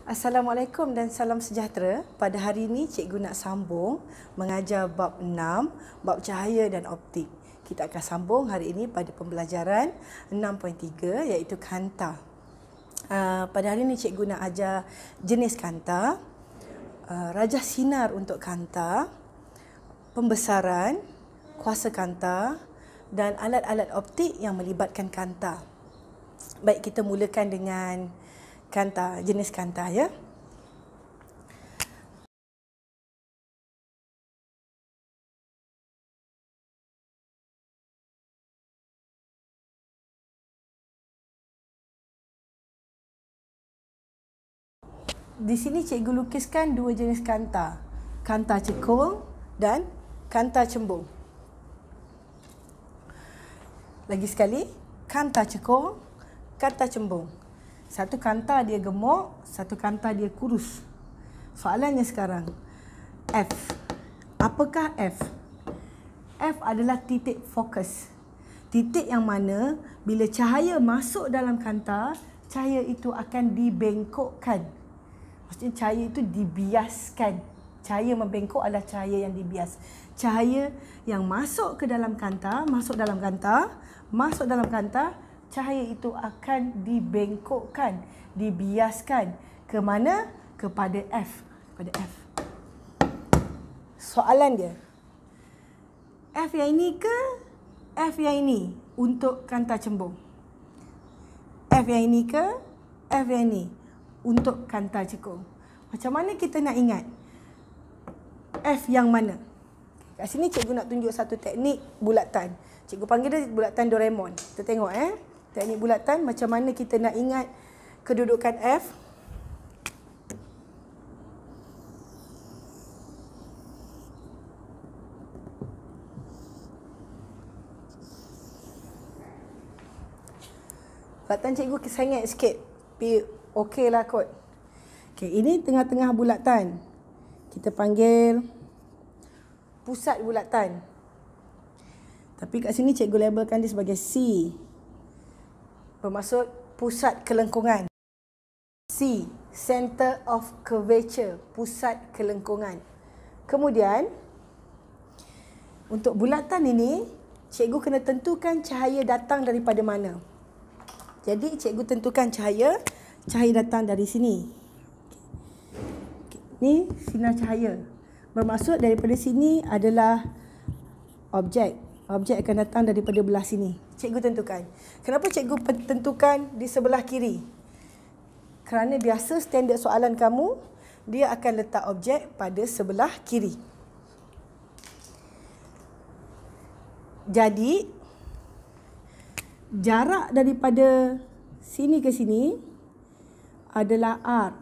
Assalamualaikum dan salam sejahtera. Pada hari ini cikgu nak sambung mengajar bab 6, bab cahaya dan optik. Kita akan sambung hari ini pada pembelajaran 6.3 iaitu kanta. Pada hari ini cikgu nak ajar jenis kanta, rajah sinar untuk kanta, pembesaran, kuasa kanta dan alat-alat optik yang melibatkan kanta. Baik, kita mulakan dengan kanta, jenis kanta ya. Di sini cikgu lukiskan dua jenis kanta. Kanta cekung dan kanta cembung. Lagi sekali, kanta cekung, kanta cembung. Satu kanta dia gemuk, satu kanta dia kurus. Soalannya sekarang, F. Apakah F? F adalah titik fokus. Titik yang mana bila cahaya masuk dalam kanta, cahaya itu akan dibengkokkan. Maksudnya cahaya itu dibiaskan. Cahaya membengkok adalah cahaya yang dibias. Cahaya yang masuk ke dalam kanta, masuk dalam kanta, cahaya itu akan dibengkokkan, dibiaskan ke mana? Kepada F. Kepada F. Soalan dia, F yang ini ke F yang ini untuk kanta cembung? F yang ini ke F yang ini untuk kanta cekung? Macam mana kita nak ingat F yang mana? Kat sini cikgu nak tunjuk satu teknik bulatan. Cikgu panggil dia bulatan Doraemon. Kita tengok teknik bulatan macam mana kita nak ingat kedudukan F. Bulatan cikgu sengit sikit. Tapi okey lah kot. Okey, ini tengah-tengah bulatan. Kita panggil pusat bulatan. Tapi kat sini cikgu labelkan dia sebagai C. Bermaksud pusat kelengkungan. C, Center of Curvature, pusat kelengkungan. Kemudian, untuk bulatan ini, cikgu kena tentukan cahaya datang daripada mana. Jadi, cikgu tentukan cahaya datang dari sini. Ini sinar cahaya. Bermaksud daripada sini adalah objek. Objek akan datang daripada belah sini. Cikgu tentukan. Kenapa cikgu tentukan di sebelah kiri? Kerana biasa standard soalan kamu, dia akan letak objek pada sebelah kiri. Jadi, jarak daripada sini ke sini adalah R.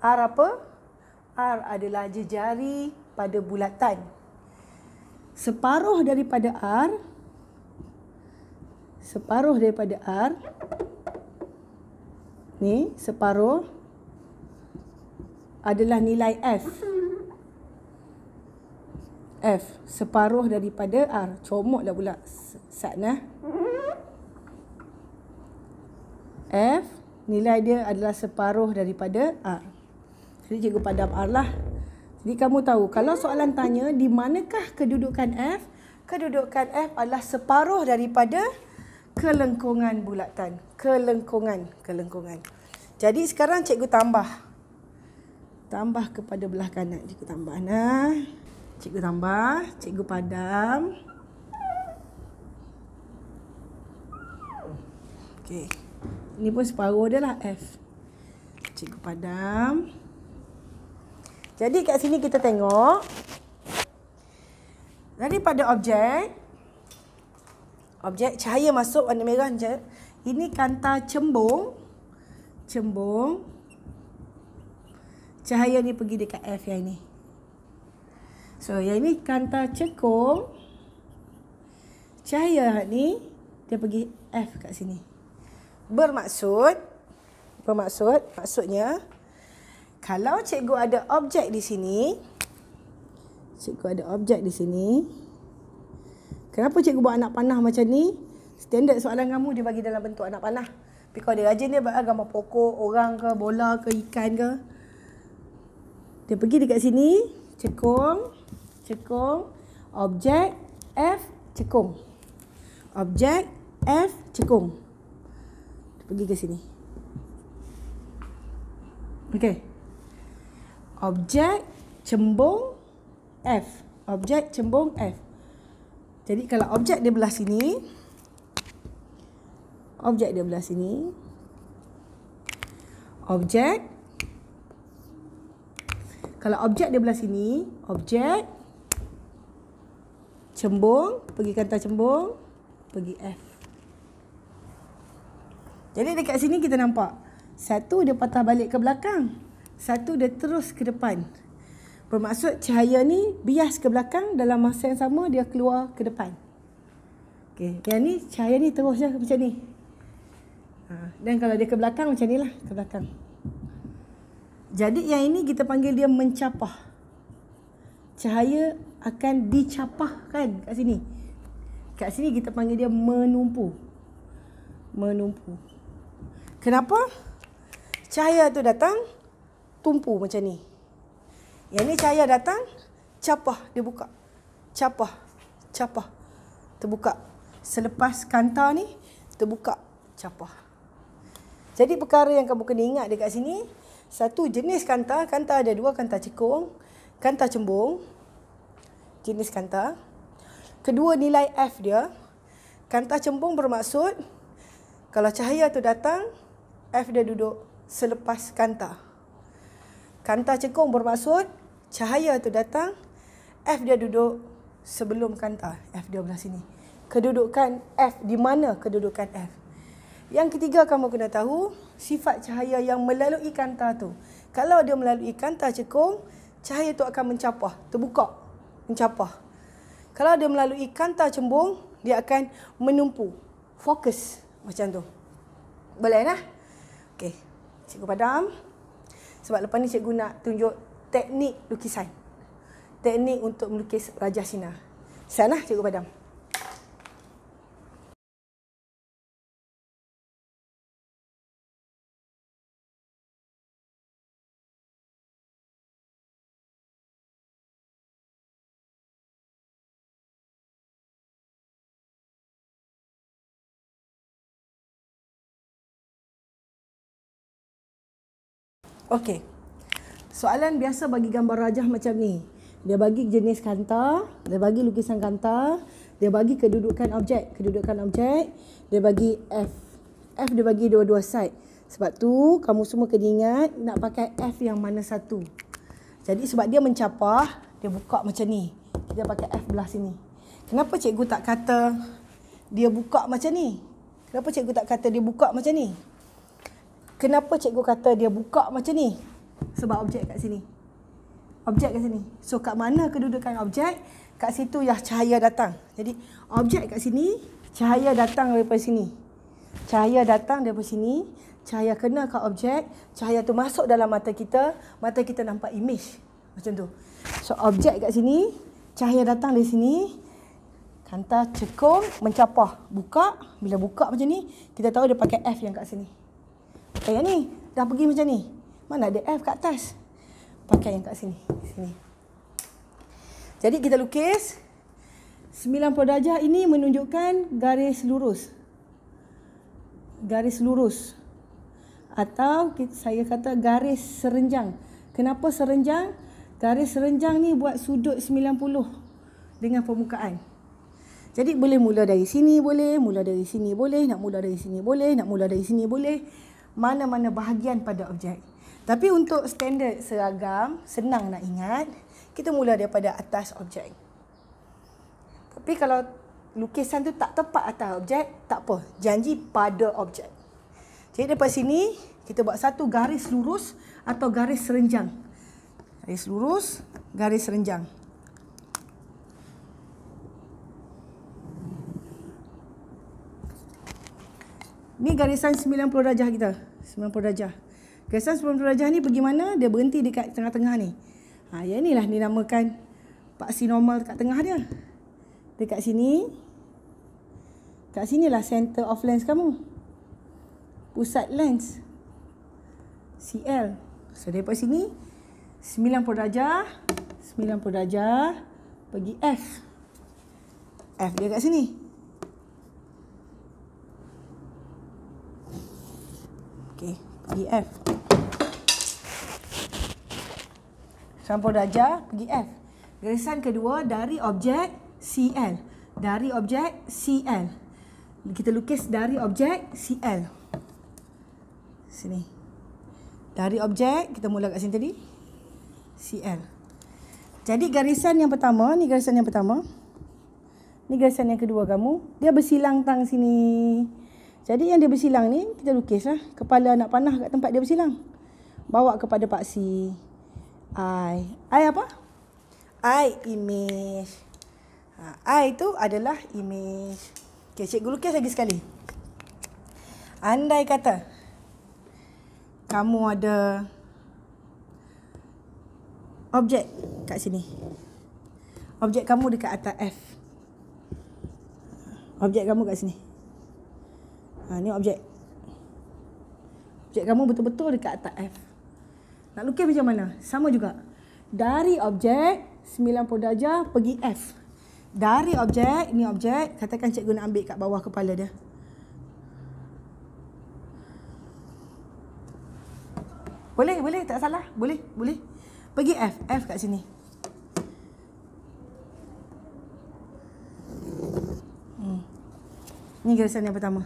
R apa? R adalah jejari pada bulatan. Separuh daripada R ni, separuh adalah nilai F. F, separuh daripada R. Comotlah pula Satnah. F, nilai dia adalah separuh daripada R. Jadi cikgu padam R lah. Jadi kamu tahu, kalau soalan tanya di manakah kedudukan F, kedudukan F adalah separuh daripada kelengkungan bulatan. Kelengkungan. Jadi sekarang cikgu tambah kepada belah kanan. Cikgu tambah. Cikgu tambah, cikgu padam. Okey. Ini pun separuh dia lah F. Cikgu padam. Jadi kat sini kita tengok daripada objek cahaya masuk warna merah je. Ini kanta cembung. Cahaya ni pergi dekat F yang ni. So yang ni kanta cekung. Cahaya ni dia pergi F kat sini. Maksudnya kalau cikgu ada objek di sini, kenapa cikgu buat anak panah macam ni? Standard soalan kamu dia bagi dalam bentuk anak panah. Tapi Tapi kalau dia rajin, dia buat gambar pokok, orang ke, bola ke, ikan ke. Dia pergi dekat sini, cekung, objek, F, cekung. Objek, F, cekung. Dia pergi ke sini. Okey. Objek, cembung, F. Objek, cembung, F. Jadi kalau objek dia belah sini, objek, kalau objek dia belah sini, objek, cembung, pergi kanta cembung, pergi F. Jadi dekat sini kita nampak, satu dia patah balik ke belakang, satu dia terus ke depan. Bermaksud cahaya ni bias ke belakang, dalam masa yang sama dia keluar ke depan. Okey, yang ni cahaya ni terus je macam ni. Dan kalau dia ke belakang macam ni lah, ke belakang. Jadi yang ini kita panggil dia mencapah. Cahaya akan dicapahkan kat sini. Kat sini kita panggil dia menumpu. Kenapa? Cahaya tu datang, tumpu macam ni. Yang ni cahaya datang, capah, dia buka. Capah, terbuka. Selepas kanta ni, terbuka, capah. Jadi perkara yang kamu kena ingat dekat sini, satu jenis kanta. Kanta ada dua, kanta cekung, kanta cembung. Jenis kanta. Kedua, nilai F dia. Kanta cembung bermaksud, kalau cahaya tu datang, F dia duduk selepas kanta. Kanta cekung bermaksud, cahaya tu datang, F dia duduk sebelum kanta. F dia belah sini. Kedudukan F, di mana kedudukan F. Yang ketiga, kamu kena tahu sifat cahaya yang melalui kanta tu. Kalau dia melalui kanta cekung, cahaya tu akan mencapah, terbuka, mencapah. Kalau dia melalui kanta cembung, dia akan menumpu, fokus macam tu. Boleh lah? Okey, cikgu padam. Sebab lepas ni cikgu nak tunjuk teknik lukisan. Teknik untuk melukis rajah sinar. Sana cikgu padam. Okey. Soalan biasa bagi gambar rajah macam ni. Dia bagi jenis kanta, dia bagi lukisan kanta, dia bagi kedudukan objek, dia bagi F. F dia bagi dua-dua side. Sebab tu kamu semua kena ingat nak pakai F yang mana satu. Jadi sebab dia mencapah, dia buka macam ni. Kita pakai F belah sini. Kenapa cikgu tak kata dia buka macam ni? Kenapa cikgu tak kata dia buka macam ni? Kenapa cikgu kata dia buka macam ni? Sebab objek kat sini. Objek kat sini. So kat mana kedudukan objek? Kat situ yang cahaya datang. Jadi objek kat sini, cahaya datang daripada sini. Cahaya datang daripada sini, cahaya kena kat objek, cahaya tu masuk dalam mata kita nampak image. Macam tu. So objek kat sini, cahaya datang dari sini, kanta cekung, mencapah, buka. Bila buka macam ni, kita tahu dia pakai F yang kat sini. Pakai yang ni, dah pergi macam ni. Mana ada F kat atas? Pakai yang kat sini. Sini. Jadi kita lukis 90 darjah ini menunjukkan garis lurus. Garis lurus. Atau saya kata garis serenjang. Kenapa serenjang? Garis serenjang ni buat sudut 90 dengan permukaan. Jadi boleh mula dari sini boleh, mula dari sini boleh, nak mula dari sini boleh, nak mula dari sini boleh. Mana-mana bahagian pada objek. Tapi untuk standard seragam, senang nak ingat, kita mula daripada atas objek. Tapi kalau lukisan tu tak tepat atas objek, tak apa. Janji pada objek. Jadi daripada sini, kita buat satu garis lurus atau garis serenjang. Garis lurus, garis serenjang. Ni garisan 90 darjah kita. 90 darjah. Garisan 90 darjah ni pergi mana? Dia berhenti dekat tengah-tengah ni. Yang inilah dinamakan paksi normal dekat tengah dia. Dekat sini. Kat sinilah center of lens kamu. pusat lens CL. So daripada sini 90 darjah pergi F. F dia kat sini. Okey, pergi F. 90 darjah pergi F. Garisan kedua dari objek CL. Dari objek CL. Kita lukis dari objek CL. Sini. Dari objek, kita mula kat sini tadi. CL. Jadi garisan yang pertama, ni garisan yang pertama. Ni garisan yang kedua kamu. Dia bersilang tang sini. Jadi yang dia bersilang ni, kita lukis lah. Kepala anak panah kat tempat dia bersilang. Bawa kepada paksi. I. I apa? I image. I itu adalah image. Okay, cikgu lukis lagi sekali. Andai kata kamu ada objek kat sini. Objek kamu dekat atas F. Objek kamu kat sini. Ni objek. Objek kamu betul-betul dekat atas F. Nak lukis macam mana? Sama juga. Dari objek 90 darjah pergi F. Dari objek, ni objek, katakan cikgu nak ambil kat bawah kepala dia. Boleh, tak salah. Boleh. Pergi F, F kat sini. Ni garisan yang pertama.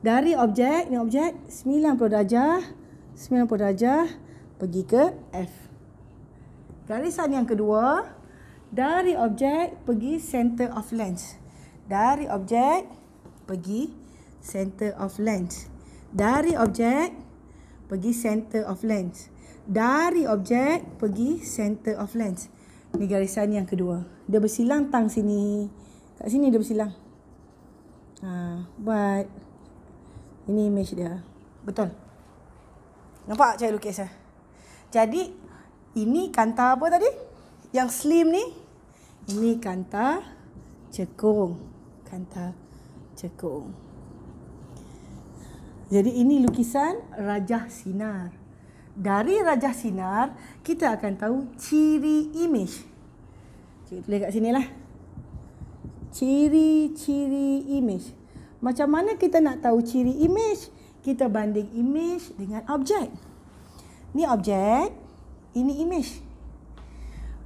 Dari objek, ni objek 90 darjah pergi ke F. Garisan yang kedua, dari objek pergi center of lens. Dari objek pergi center of lens. Dari objek pergi center of lens. Dari objek pergi center of lens. Ni garisan yang kedua. Dia bersilang tang sini. Kat sini dia bersilang. Buat. Ini image dia. Betul. Nampak saya lukis? Jadi, ini kanta apa tadi? Yang slim ni. Ini kanta cekung. Kanta cekung. Jadi, ini lukisan rajah sinar. Dari rajah sinar, kita akan tahu ciri image. Cikgu tulis kat sini lah. Ciri-ciri image. Macam mana kita nak tahu ciri image? Kita banding image dengan objek. Ni objek, ini image.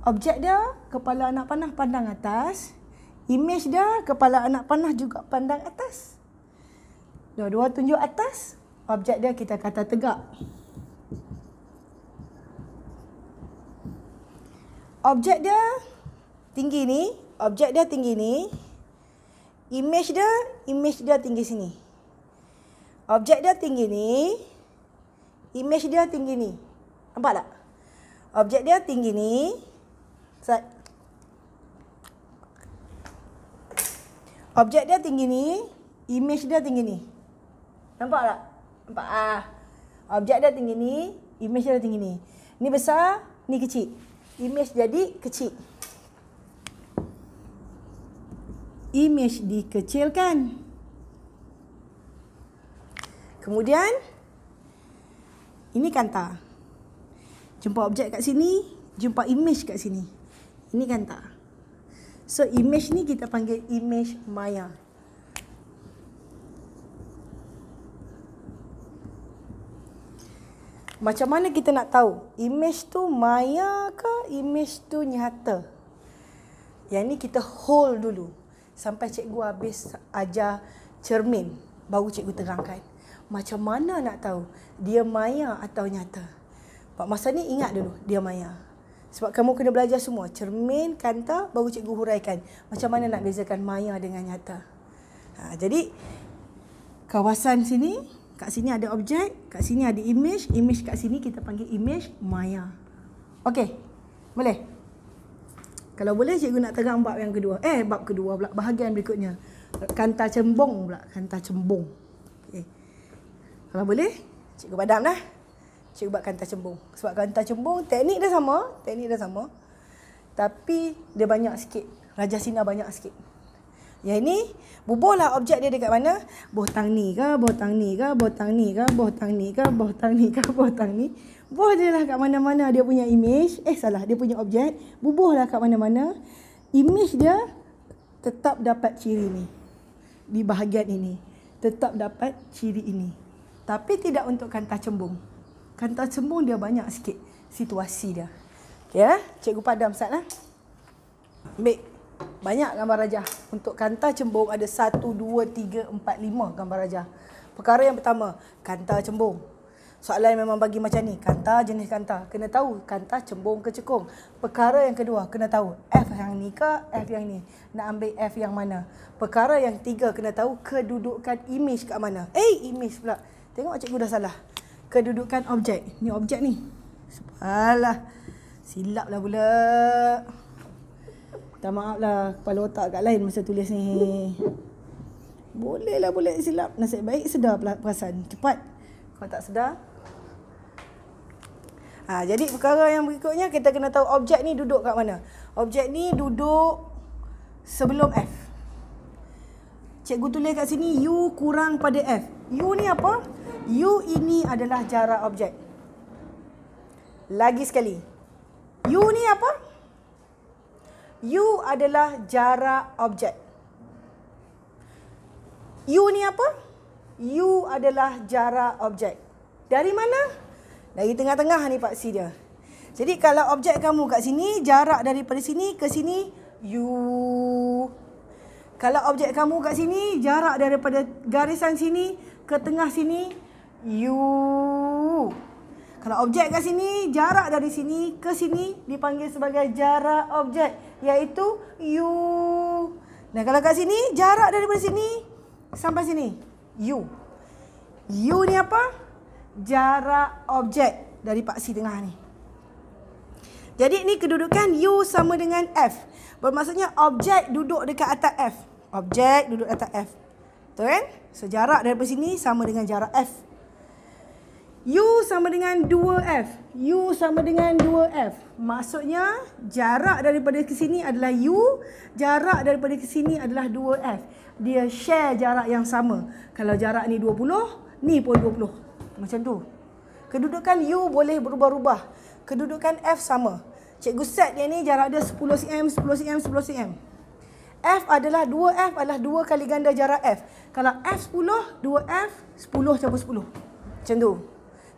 Objek dia, kepala anak panah pandang atas. Image dia, kepala anak panah juga pandang atas. Dua-dua tunjuk atas. Objek dia kita kata tegak. Objek dia tinggi ni. Objek dia tinggi ni. Image dia tinggi sini. Objek dia tinggi ni. Image dia tinggi ni. Nampak tak? Objek dia tinggi ni. Objek dia tinggi ni. Image dia tinggi ni. Nampak tak? Nampak? Objek dia tinggi ni. Image dia tinggi ni. Ni besar, ni kecil. Image jadi kecil. Image dikecilkan. Kemudian, ini kanta. Jumpa objek kat sini, jumpa image kat sini. Ini kanta. So, image ni kita panggil image maya. Macam mana kita nak tahu? Image tu maya ke image tu nyata? Yang ni kita hold dulu. Sampai cikgu habis ajar cermin. Baru cikgu terangkan. Macam mana nak tahu dia maya atau nyata? Masa ni ingat dulu dia maya. Sebab kamu kena belajar semua. Cermin, kanta, baru cikgu huraikan. Macam mana nak bezakan maya dengan nyata. Jadi, kawasan sini, kat sini ada objek, kat sini ada image. Image kat sini kita panggil image maya. Okey, boleh? Kalau boleh, cikgu nak terang bab yang kedua. Bab kedua pula, bahagian berikutnya. Kanta cembung pula, kanta cembung. Okay. Kalau boleh, cikgu padam dah. Cikgu buat kanta cembung. Sebab kanta cembung, teknik dia sama. Tapi, dia banyak sikit. Rajah sinar banyak sikit. Yang ini bubuhlah objek dia dekat mana? Botang ni ke, botang ni ke, botang ni ke, botang ni ke, botang ni ke, botang ni. Bubuh dia lah kat mana-mana dia punya image. Dia punya objek. Bubuhlah kat mana-mana. Image dia tetap dapat ciri ni. Di bahagian ini. Tetap dapat ciri ini. Tapi tidak untuk kanta cembung. Kanta cembung dia banyak sikit situasi dia. Ya, cikgu padam Ustaz lah. Ambil banyak gambar rajah. Untuk kanta cembung ada 1, 2, 3, 4, 5 gambar rajah. Perkara yang pertama, kanta cembung. Soalan memang bagi macam ni. Kanta, jenis kanta. Kena tahu kanta cembung ke cekung. Perkara yang kedua, kena tahu F yang ni ke F yang ni. Nak ambil F yang mana. Perkara yang ketiga, kena tahu kedudukan image kat mana. Image pula. Tengok cikgu dah salah. Kedudukan objek. Ni objek ni. Alah. Silap lah pula. Minta maaf lah. Kepala otak kat lain masa tulis ni. Boleh lah boleh silap. Nasib baik sedar perasan. Cepat. Kalau tak sedar. Jadi perkara yang berikutnya kita kena tahu objek ni duduk kat mana. Objek ni duduk sebelum F. Cikgu tulis kat sini U kurang pada F. U ni apa? U ini adalah jarak objek. Lagi sekali. U ni apa? U adalah jarak objek. U ni apa? U adalah jarak objek. Dari mana? Dari tengah-tengah ni paksi dia. Jadi kalau objek kamu kat sini, jarak daripada sini ke sini, U. Kalau objek kamu kat sini, jarak daripada garisan sini ke tengah sini, U. Kalau objek kat sini, jarak dari sini ke sini dipanggil sebagai jarak objek, iaitu U. Dan kalau kat sini, jarak daripada sini sampai sini, U. U ni apa? Jarak objek dari paksi tengah ni. Jadi ni kedudukan U sama dengan F. Bermaksudnya objek duduk dekat atas F. Objek duduk atas F. Betul kan? So jarak daripada sini sama dengan jarak F. U sama dengan 2F. U sama dengan 2F. Maksudnya jarak daripada ke sini adalah U, jarak daripada ke sini adalah 2F. Dia share jarak yang sama. Kalau jarak ni 20, ni pun 20. Macam tu. Kedudukan U boleh berubah-ubah. Kedudukan F sama. Cikgu set dia ni jarak dia 10 cm, 10 cm, 10 cm. F adalah 2F adalah 2 kali ganda jarak F. Kalau F 10, 2F 10 campur 10. Macam tu.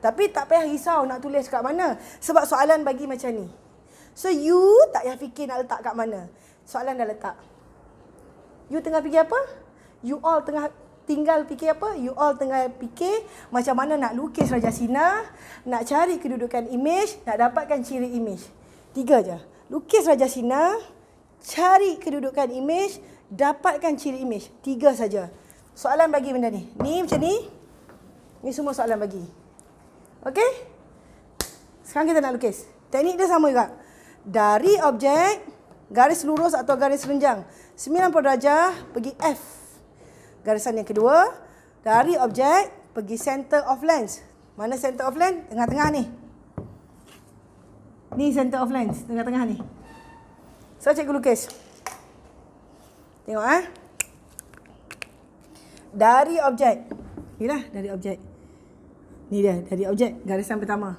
Tapi tak payah risau nak tulis kat mana. Sebab soalan bagi macam ni. So you tak payah fikir nak letak kat mana. Soalan dah letak. You tengah fikir apa? You all tinggal fikir apa? You all tengah fikir macam mana nak lukis Raja Sina, nak cari kedudukan image, nak dapatkan ciri image. 3 je. Lukis Raja Sina, cari kedudukan image, dapatkan ciri image. 3 saja. Soalan bagi benda ni. Ni macam ni. Ni semua soalan bagi. Okey? Sekarang kita nak lukis. Teknik dia sama juga. Dari objek, garis lurus atau garis renjang 90 darjah pergi F. Garisan yang kedua, dari objek pergi center of lens. Mana center of lens? Tengah-tengah ni. Ni center of lens, tengah-tengah ni. So cikgu lukis. Tengok Dari objek. Inilah dari objek. Ni dia, dari objek, garisan pertama.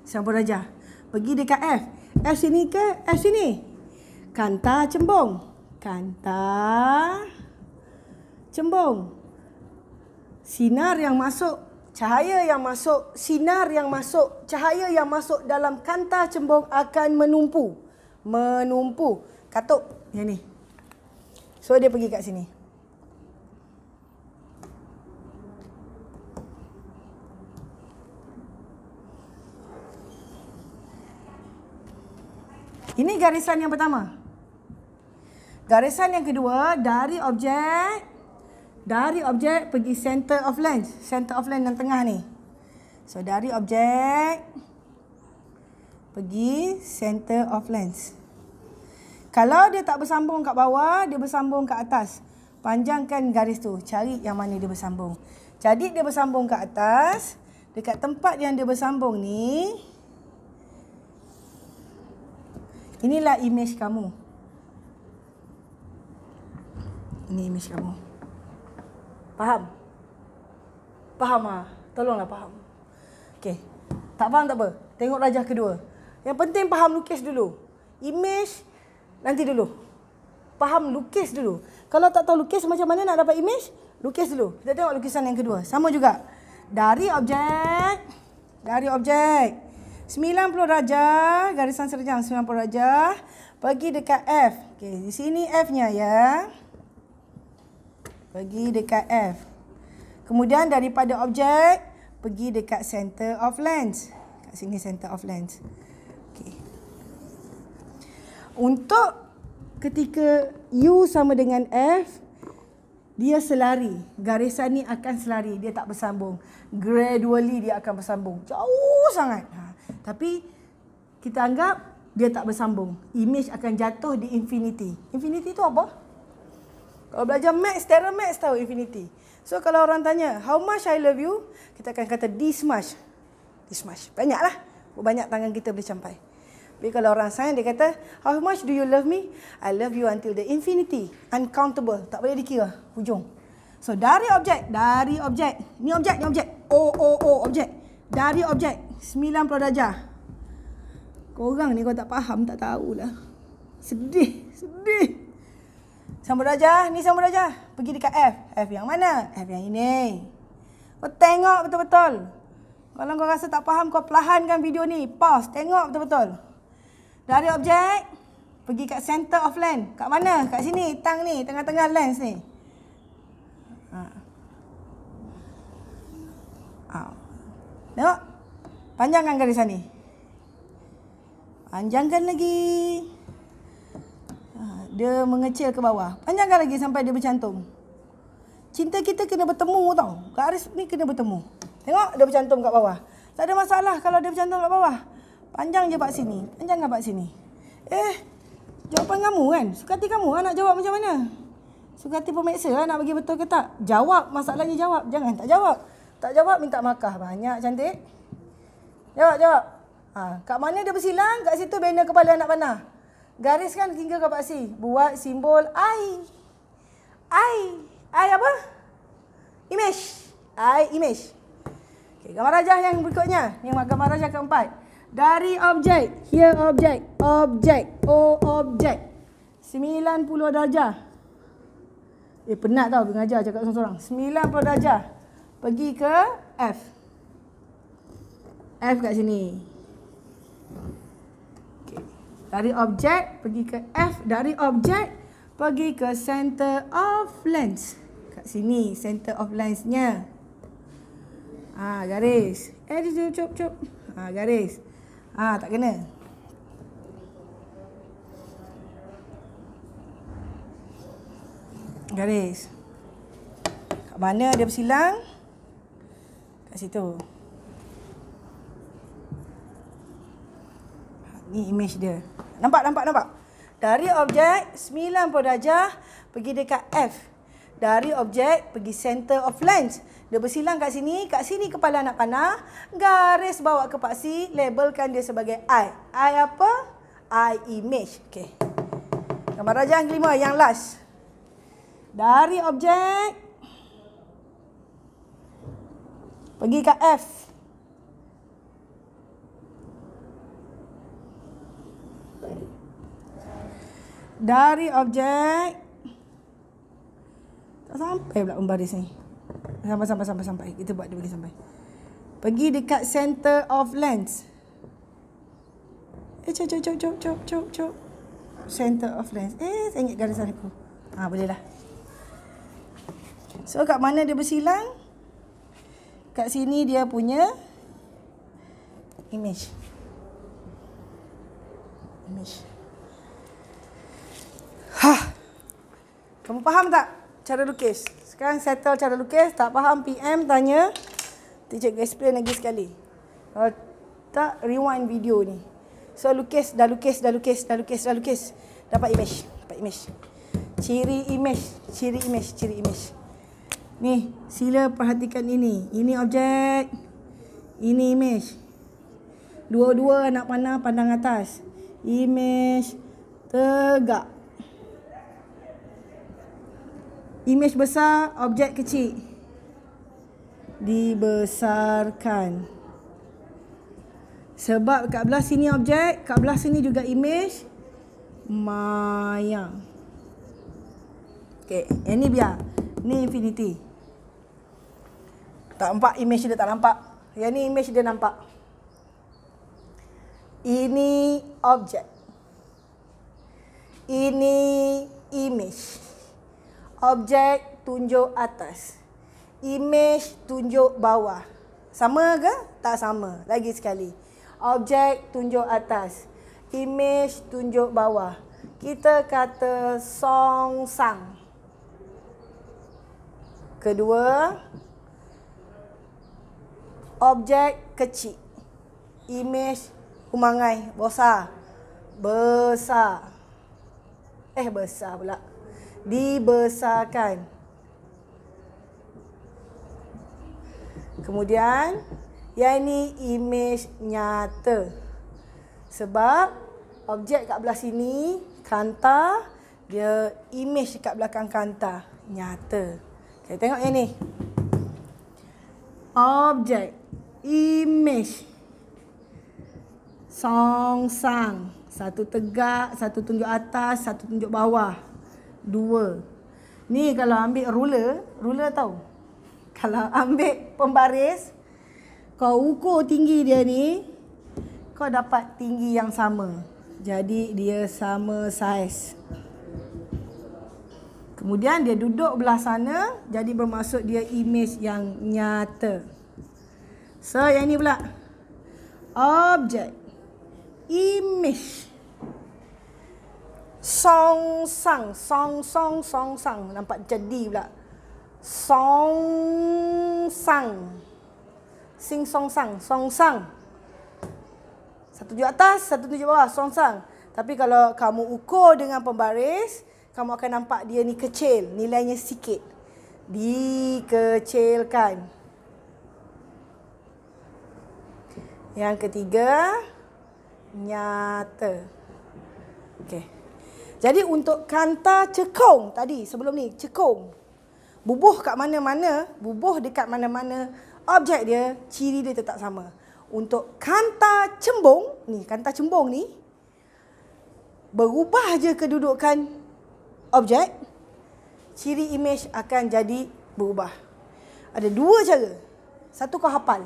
90 darjah. Pergi dekat F. F sini ke F sini? Kanta cembung. Kanta cembung. Sinar yang masuk, cahaya yang masuk, sinar yang masuk, cahaya yang masuk dalam kanta cembung akan menumpu. Menumpu. Katuk. Yang ni. So dia pergi kat sini. Ini garisan yang pertama. Garisan yang kedua, dari objek pergi center of lens. Center of lens yang tengah ni. So, dari objek pergi center of lens. Kalau dia tak bersambung kat bawah, dia bersambung kat atas. Panjangkan garis tu. Cari yang mana dia bersambung. Jadi, dia bersambung kat atas. Dekat tempat yang dia bersambung ni, inilah image kamu. Ini image kamu. Faham? Faham ah? Tolonglah faham. Okey. Tak faham tak apa. Tengok rajah kedua. Yang penting faham lukis dulu. Image nanti dulu. Faham lukis dulu. Kalau tak tahu lukis macam mana nak dapat image, lukis dulu. Kita tengok lukisan yang kedua. Sama juga. Dari objek 90 darjah, garisan serjam 90 darjah, pergi dekat F. Okey, di sini F-nya ya. Pergi dekat F. Kemudian daripada objek pergi dekat center of lens. Kat sini center of lens. Okey. Untuk ketika U sama dengan F, dia selari. Garisan ni akan selari, dia tak bersambung. Gradually dia akan bersambung. Jauh sangat. Tapi kita anggap dia tak bersambung. Image akan jatuh di infinity. Infinity tu apa? Kalau belajar maths, Terra Maths tahu infinity. So kalau orang tanya, how much I love you? Kita akan kata this much. This much. Banyaklah. Banyak tangan kita boleh sampai. Tapi kalau orang sains dia kata, how much do you love me? I love you until the infinity. Uncountable. Tak boleh dikira. Hujung. So dari objek. Ni objek. Objek. Dari objek. 90 darjah. Korang ni kalau tak faham, tak tahulah. Sedih. Sambung darjah. Ni sambung darjah. Pergi dekat F. F yang mana? F yang ini. Kau tengok betul-betul. Kalau kau rasa tak faham, kau perlahankan video ni. Pause. Tengok betul-betul. Dari objek, pergi kat center of lens. Kat mana? Kat sini. Tang ni. Tengah-tengah lens ni. Tengok. Panjangkan garisan ni. Panjangkan lagi. Dia mengecil ke bawah. Panjangkan lagi sampai dia bercantum. Cinta kita kena bertemu tau. Garis ni kena bertemu. Tengok dia bercantum kat bawah. Tak ada masalah kalau dia bercantum kat bawah. Panjang je pak sini. Panjangkan pak sini. Jawapan kamu kan? Suka hati kamu nak jawab macam mana? Suka hati pemeriksa nak bagi betul ke tak? Jawab. Masalahnya jawab. Jangan tak jawab. Tak jawab minta markah. Banyak cantik. Jawab. Kat mana dia bersilang? Kat situ banner kepala anak panah. Gariskan hingga ke paksi. Buat simbol I. I apa? Image. I image. Okay, gambar rajah yang berikutnya. Ni gambar rajah keempat. Dari objek. Here objek. Objek. 90 darjah. Penat tau mengajar cakap seorang-seorang. 90 darjah. Pergi ke F. F kat sini. Dari objek pergi ke F. Dari objek pergi ke center of lens. Kat sini center of lensnya. Garis. Cop. Garis. Tak kena. Garis. Kat mana dia bersilang? Kat situ. Ni image dia. Nampak? Dari objek 90 darjah pergi dekat F. Dari objek pergi center of lens. Dia bersilang kat sini kepala anak panah, garis bawa ke paksi, labelkan dia sebagai I. I apa? I image. Okey. Gambar rajah yang kelima, yang last. Dari objek pergi ke F. Dari objek tak sampai pula membaris ni. Sampai. Kita buat dia pergi sampai. Pergi dekat center of lens. Cop. Center of lens. Saya ingat garisan aku. Boleh lah. So kat mana dia bersilang? Kat sini dia punya image. Kamu faham tak cara lukis? Sekarang settle cara lukis. Tak faham PM tanya. Teacher explain lagi sekali. Kalau tak rewind video ni. So dah lukis. Dapat image. Ciri image. Ni, sila perhatikan ini. Ini objek. Ini image. Dua-dua anak panah pandang atas. Image tegak. Imej besar, objek kecil. Dibesarkan. Sebab kat belah sini objek, kat belah sini juga imej. Maya. Okey, yang ni biar. Ni infinity. Tak nampak imej dia, tak nampak. Yang ni imej dia nampak. Ini objek. Ini imej. Objek tunjuk atas. Imej tunjuk bawah. Sama ke? Tak sama. Lagi sekali. Objek tunjuk atas. Imej tunjuk bawah. Kita kata songsang. Kedua, objek kecil. Imej humangai besar. Besar. Besar pula. Dibesarkan. Kemudian, yang ni imej nyata. Sebab objek kat belah sini, kanta, dia imej kat belakang kanta. Nyata. Kita tengok yang ni. Objek. Imej. Songsang. Satu tegak, satu tunjuk atas, satu tunjuk bawah. Dua. Ni kalau ambil ruler tahu? Kalau ambil pembaris, kau ukur tinggi dia ni, kau dapat tinggi yang sama. Jadi dia sama saiz. Kemudian dia duduk belah sana, jadi bermaksud dia imej yang nyata. So yang ni pula. Objek. Imej. Songsang. Songsang. Nampak jadi pula. Songsang. Sing songsang. Songsang. Satu tunjuk atas, satu tunjuk bawah. Songsang. Tapi kalau kamu ukur dengan pembaris, kamu akan nampak dia ni kecil. Nilainya sikit. Dikecilkan. Yang ketiga, nyata. Okey. Jadi untuk kanta cekung tadi, sebelum ni, cekung. Bubuh kat mana-mana, bubuh dekat mana-mana, objek dia, ciri dia tetap sama. Untuk kanta cembung, ni kanta cembung ni, berubah je kedudukan objek, ciri imej akan jadi berubah. Ada dua cara. Satu kau hafal.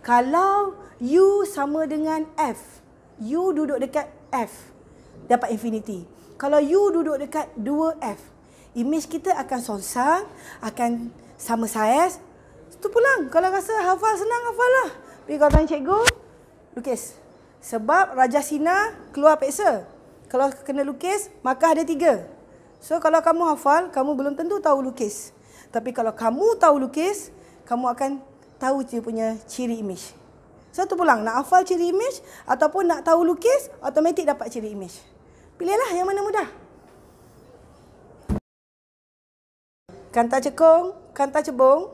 Kalau U sama dengan F, U duduk dekat F, dapat infinity. Kalau U duduk dekat 2F, imej kita akan songsang, akan sama saiz. Itu pulang. Kalau rasa hafal senang, hafal lah. Tapi kalau tanya cikgu, lukis. Sebab Raja Sinar keluar peksa. Kalau kena lukis, markah ada 3. So kalau kamu hafal, kamu belum tentu tahu lukis. Tapi kalau kamu tahu lukis, kamu akan tahu dia punya ciri imej. So tu pulang, nak hafal ciri imej ataupun nak tahu lukis, automatik dapat ciri imej. Pilihlah yang mana mudah. Kanta cekung, kanta cebung.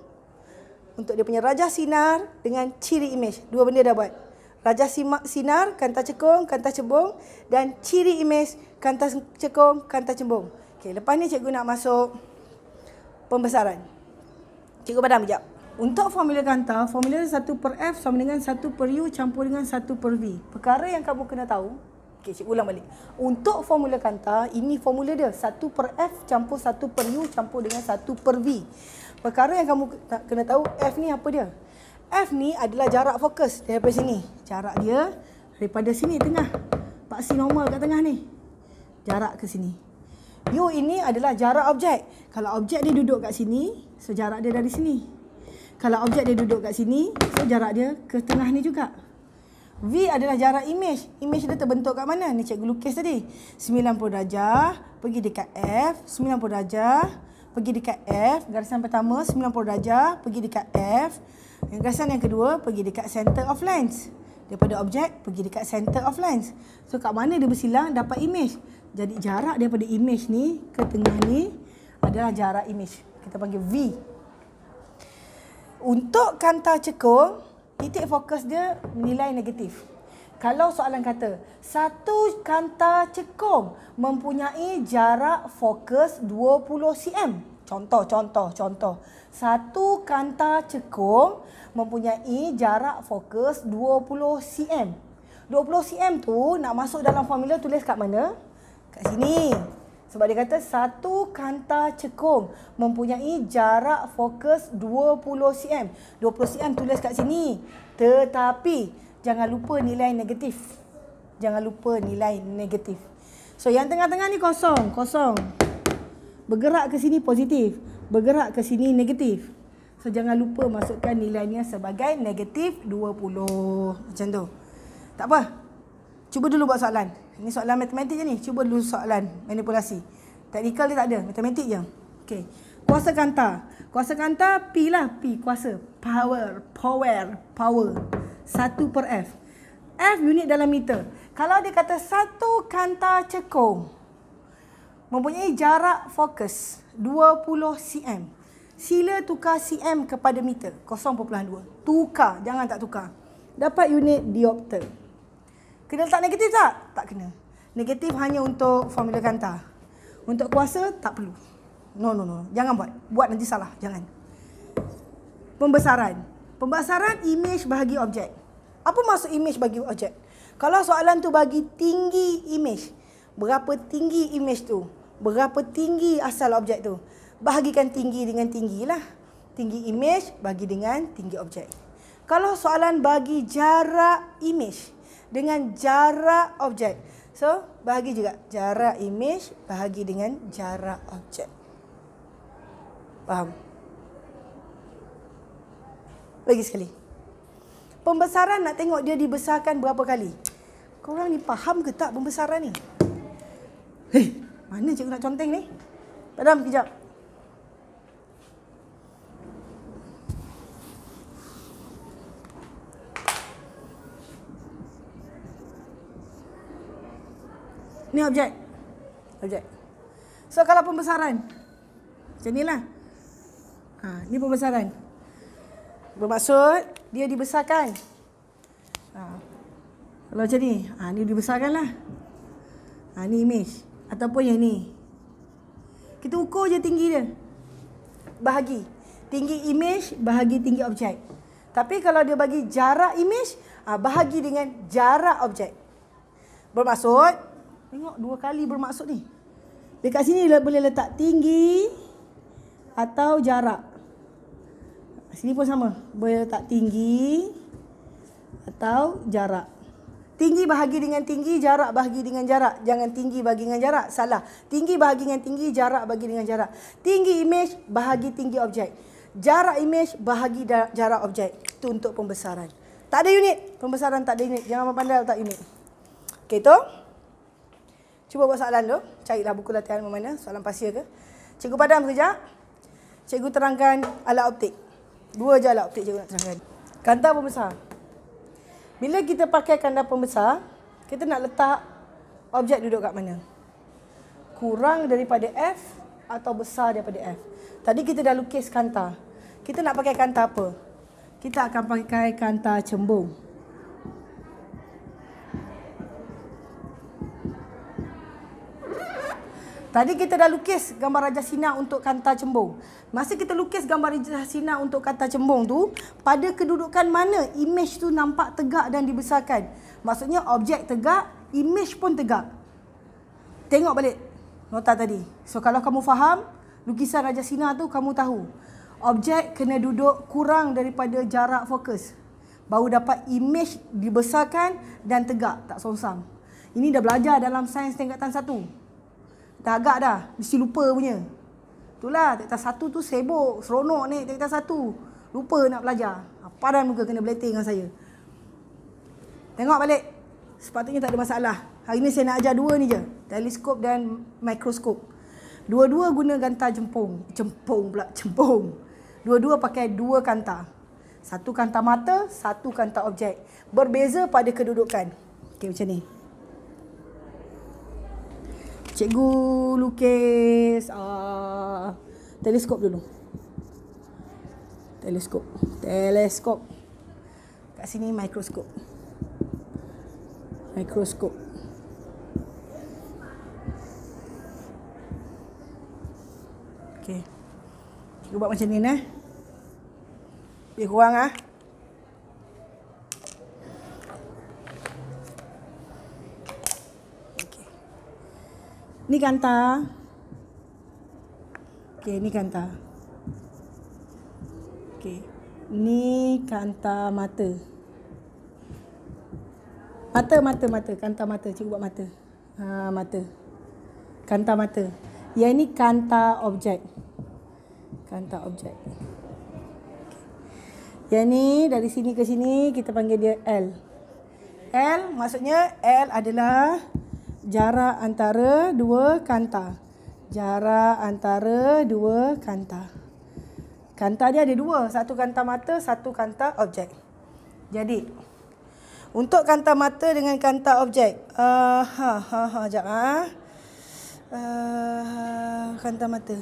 Untuk dia punya Raja Sinar dengan ciri imej. Dua benda dah buat. Raja Sinar, kanta cekung, kanta cebung. Dan ciri imej, kanta cekung, kanta cebung. Okey, lepas ni cikgu nak masuk pembesaran. Cikgu padam sekejap. Untuk formula kanta, formula 1/F sama dengan 1/U campur dengan 1/V. Perkara yang kamu kena tahu, okey, cikgu ulang balik. Untuk formula kanta, ini formula dia. 1/F campur 1/U campur dengan 1/V. Perkara yang kamu kena tahu, F ni apa dia? F ni adalah jarak fokus daripada sini. Jarak dia daripada sini tengah. Paksi normal kat tengah ni. Jarak ke sini. U ini adalah jarak objek. Kalau objek dia duduk kat sini, so jarak dia dari sini. Kalau objek dia duduk kat sini, so jarak dia ke tengah ni juga. V adalah jarak imej. Imej dia terbentuk kat mana? Ni cikgu lukis tadi. 90 darjah, pergi dekat F, 90 darjah, pergi dekat F. Garisan pertama, 90 darjah, pergi dekat F. Garisan yang kedua, pergi dekat center of lens. Daripada objek, pergi dekat center of lens. So, kat mana dia bersilang, dapat imej. Jadi, jarak daripada imej ni ke tengah ni adalah jarak imej. Kita panggil V. Untuk kanta cekung, titik fokus dia nilai negatif. Kalau soalan kata, satu kanta cekung mempunyai jarak fokus 20 cm. Contoh. Satu kanta cekung mempunyai jarak fokus 20 cm. 20 cm tu nak masuk dalam formula tulis kat mana? Kat sini. Sebab dia kata satu kanta cekung mempunyai jarak fokus 20 cm. 20 cm tulis kat sini. Tetapi jangan lupa nilai negatif. So yang tengah-tengah ni kosong. Bergerak ke sini positif, bergerak ke sini negatif. So jangan lupa masukkan nilainya sebagai negatif 20. Macam tu. Tak apa. Cuba dulu buat soalan. Ini soalan matematik je ni. Cuba dulu soalan manipulasi. Teknikal dia tak ada, matematik je. Okey. Kuasa kanta. Kuasa kanta P lah, P kuasa. Power. 1/F. F unit dalam meter. Kalau dia kata satu kanta cekung mempunyai jarak fokus 20 cm. Sila tukar cm kepada meter. 0.2. Tukar, jangan tak tukar. Dapat unit diopter. Kena letak negatif tak? Tak kena. Negatif hanya untuk formula kanta. Untuk kuasa, tak perlu. No. Jangan buat. Buat nanti salah. Jangan. Pembesaran imej bahagi objek. Apa maksud imej bagi objek? Kalau soalan tu bagi tinggi imej. Berapa tinggi imej tu? Berapa tinggi asal objek tu? Bahagikan tinggi dengan tinggi lah. Tinggi imej bagi dengan tinggi objek. Kalau soalan bagi jarak imej dengan jarak objek. So, bahagi juga jarak imej bahagi dengan jarak objek. Faham? Lagi sekali. Pembesaran nak tengok dia dibesarkan berapa kali. Korang ni faham ke tak pembesaran ni? Mana cikgu nak conteng ni? Padam kejap. Ni objek. So kalau pembesaran macam ni lah. Ni pembesaran. Bermaksud dia dibesarkan. Kalau macam ni, ni dibesarkan lah. Ni imej. Ataupun yang ni. Kita ukur je tinggi dia. Bahagi. Tinggi imej bahagi tinggi objek. Tapi kalau dia bagi jarak imej, bahagi dengan jarak objek. Bermaksud, tengok dua kali bermaksud ni. Dekat sini boleh letak tinggi atau jarak. Sini pun sama. Boleh letak tinggi atau jarak. Tinggi bahagi dengan tinggi, jarak bahagi dengan jarak. Jangan tinggi bahagi dengan jarak. Salah. Tinggi bahagi dengan tinggi, jarak bahagi dengan jarak. Tinggi imej bahagi tinggi objek. Jarak imej bahagi jarak objek. Itu untuk pembesaran. Tak ada unit. Pembesaran tak ada unit. Jangan pandai letak unit. Okey tu. Cuba buat soalan dulu. Carilah buku latihan mana. Soalan pasir ke. Cikgu padam sekejap. Cikgu terangkan alat optik. 2 je alat optik cikgu nak terangkan. Kanta pembesar. Bila kita pakai kanta pembesar, kita nak letak objek duduk kat mana? Kurang daripada F atau besar daripada F. Tadi kita dah lukis kanta. Kita nak pakai kanta apa? Kita akan pakai kanta cembung. Tadi kita dah lukis gambar Raja Sina untuk kanta cembung. Masa kita lukis gambar Raja Sina untuk kanta cembung tu, pada kedudukan mana imej tu nampak tegak dan dibesarkan? Maksudnya objek tegak, imej pun tegak. Tengok balik nota tadi. So kalau kamu faham, lukisan Raja Sina tu kamu tahu. Objek kena duduk kurang daripada jarak fokus. Baru dapat imej dibesarkan dan tegak, tak songsam. Ini dah belajar dalam sains tingkatan 1. Dah agak dah, mesti lupa punya. Itulah, tingkatan 1 tu sibuk, seronok ni tingkatan 1. Lupa nak belajar. Padan muka kena belating dengan saya. Tengok balik. Sepatutnya tak ada masalah. Hari ni saya nak ajar 2 ni je. Teleskop dan mikroskop. Dua-dua guna kanta cembung. Cembung. Dua-dua pakai 2 kanta. Satu kanta mata, satu kanta objek. Berbeza pada kedudukan. Okey, macam ni. Cikgu lukis teleskop dulu. Teleskop. Kat sini mikroskop. Okey. Cikgu buat macam ni nah. Lebih kurang ah. Okey. Ni kanta. Okey, ni kanta. Okey. Ni kanta mata. Mata. Kanta mata. Cikgu buat mata. Mata. Kanta mata. Yang ni kanta objek. Kanta objek. Yang ni dari sini ke sini kita panggil dia L. L maksudnya L adalah jarak antara dua kanta. Jarak antara dua kanta. Kanta dia ada dua. Satu kanta mata, satu kanta objek. Jadi, untuk kanta mata dengan kanta objek. Sekejap kanta mata.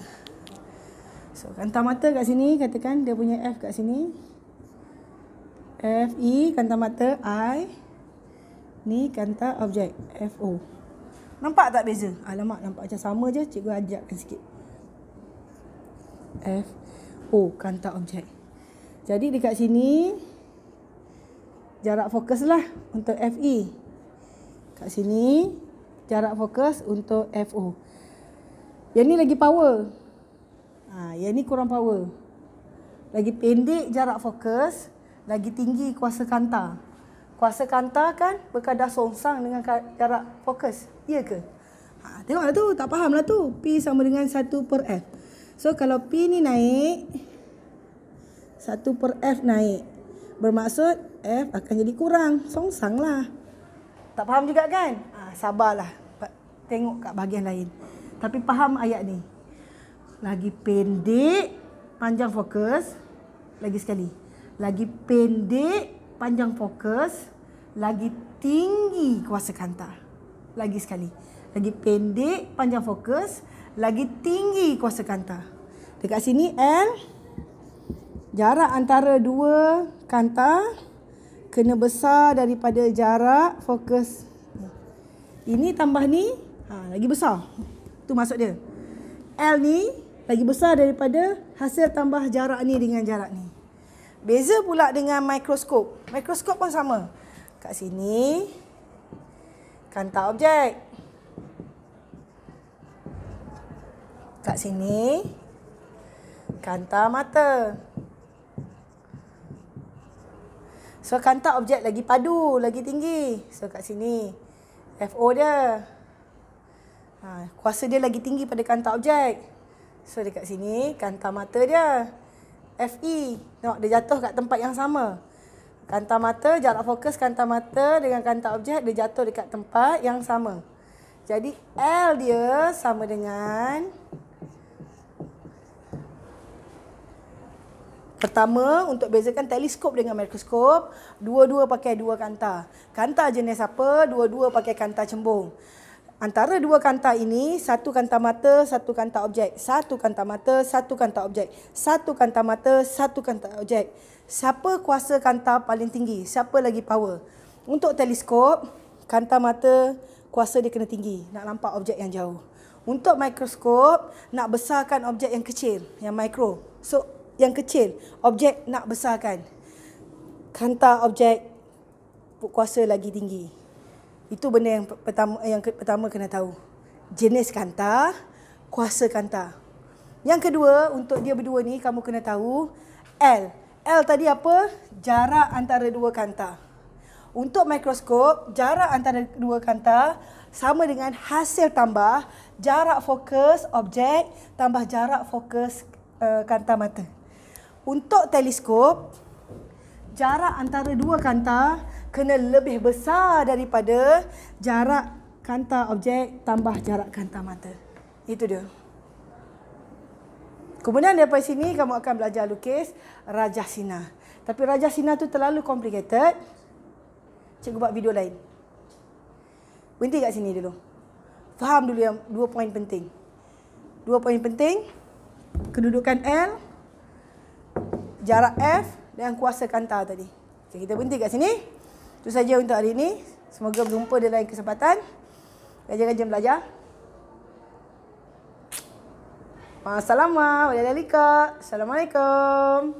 So, kanta mata kat sini, katakan dia punya F kat sini. F, E, kanta mata, I. Ni kanta objek, F, O. Nampak tak beza? Alamak, nampak macam sama je. Cikgu ajarkan sikit. F, O, kanta objek. Jadi dekat sini, jarak fokus lah untuk FE. Kat sini, jarak fokus untuk FO. Yang ni lagi power. Yang ni kurang power. Lagi pendek jarak fokus, lagi tinggi kuasa kanta. Kuasa kanta kan berkadar songsang dengan jarak fokus. Ya ke? Tengoklah tu, tak faham lah tu. P sama dengan 1/F. So kalau P ni naik, 1/F naik. Bermaksud F akan jadi kurang. Songsang lah. Tak faham juga kan? Sabarlah. Tengok kat bahagian lain. Tapi faham ayat ni. Lagi pendek panjang fokus. Lagi sekali. Lagi pendek panjang fokus. Lagi tinggi kuasa kanta. Lagi sekali. Lagi pendek panjang fokus. Lagi tinggi kuasa kanta. Dekat sini L. Jarak antara dua kanta kena besar daripada jarak fokus. Ini tambah ni lagi besar. Tu maksud dia. L ni lagi besar daripada hasil tambah jarak ni dengan jarak ni. Beza pula dengan mikroskop. Mikroskop pun sama. Kat sini kanta objek. Kat sini kanta mata. So kanta objek lagi padu, lagi tinggi. So kat sini FO dia. Kuasa dia lagi tinggi pada kanta objek. So dekat sini kanta mata dia. FE. Tengok dia jatuh kat tempat yang sama. Kanta mata, jarak fokus kanta mata dengan kanta objek dia jatuh dekat tempat yang sama. Jadi L dia sama dengan, pertama, untuk bezakan teleskop dengan mikroskop, dua-dua pakai dua kanta. Kanta jenis apa? Dua-dua pakai kanta cembung. Antara dua kanta ini, satu kanta mata, satu kanta objek. Satu kanta mata, satu kanta objek. Satu kanta mata, satu kanta objek. Siapa kuasa kanta paling tinggi? Siapa lagi power? Untuk teleskop, kanta mata, kuasa dia kena tinggi. Nak nampak objek yang jauh. Untuk mikroskop, nak besarkan objek yang kecil, yang mikro. So, yang kecil, objek nak besarkan. Kanta objek kuasa lagi tinggi. Itu benda yang pertama kena tahu. Jenis kanta, kuasa kanta. Yang kedua, untuk dia berdua ni kamu kena tahu L. L tadi apa? Jarak antara dua kanta. Untuk mikroskop, jarak antara dua kanta sama dengan hasil tambah jarak fokus objek tambah jarak fokus kanta mata. Untuk teleskop, jarak antara dua kanta kena lebih besar daripada jarak kanta objek tambah jarak kanta mata. Itu dia. Kemudian daripada sini kamu akan belajar lukis rajah sinar. Tapi rajah sinar tu terlalu complicated. Cikgu buat video lain. Berhenti kat sini dulu. Faham dulu yang 2 poin penting. 2 poin penting. Kedudukan L, jarak F dan kuasa kanta tadi. Okay, kita berhenti kat sini. Itu saja untuk hari ini. Semoga berjumpa di lain kesempatan. Rajin-rajin belajar. Assalamualaikum.